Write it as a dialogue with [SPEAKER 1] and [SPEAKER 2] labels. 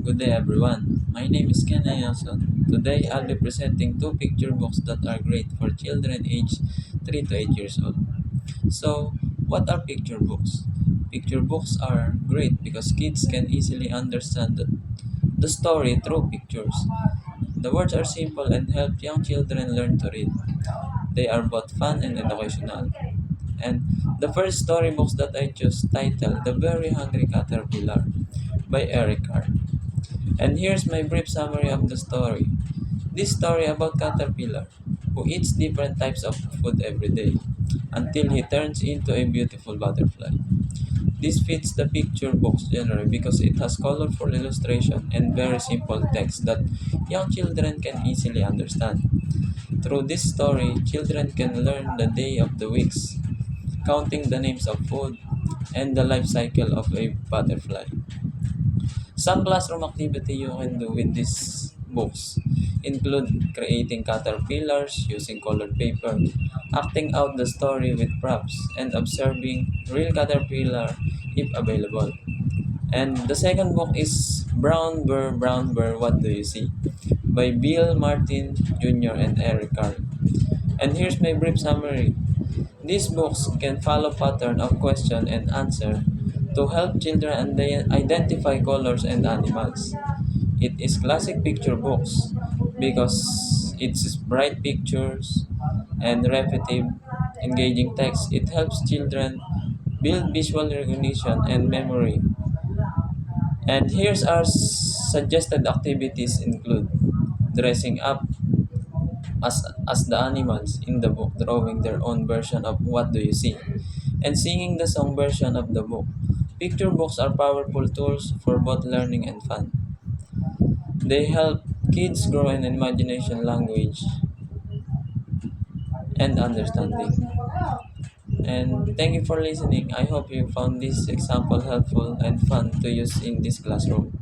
[SPEAKER 1] Good day everyone. My name is Ken Nelson. Today I'll be presenting two picture books that are great for children aged 3 to 8 years old. So, what are picture books? Picture books are great because kids can easily understand the story through pictures. The words are simple and help young children learn to read. They are both fun and educational. And the first storybooks that I chose titled The Very Hungry Caterpillar by Eric Carr. And here's my brief summary of the story. This story about Caterpillar, who eats different types of food every day until he turns into a beautiful butterfly. This fits the picture book's genre because it has colorful illustration and very simple text that young children can easily understand. Through this story, children can learn the day of the weeks, counting the names of food, and the life cycle of a butterfly. Some classroom activity you can do with these books include creating caterpillars using colored paper, acting out the story with props, and observing real caterpillar if available. And the second book is Brown Bear, What Do You See? By Bill Martin Jr. and Eric Carr. And here's my brief summary. These books can follow pattern of question and answer to help children identify colors and animals. It is classic picture books because it's bright pictures and repetitive, engaging text. It helps children build visual recognition and memory. And here's our suggested activities include dressing up as the animals in the book, drawing their own version of what do you see, and singing the song version of the book. Picture books are powerful tools for both learning and fun. They help kids grow in imagination, language, and understanding. And thank you for listening. I hope you found this example helpful and fun to use in this classroom.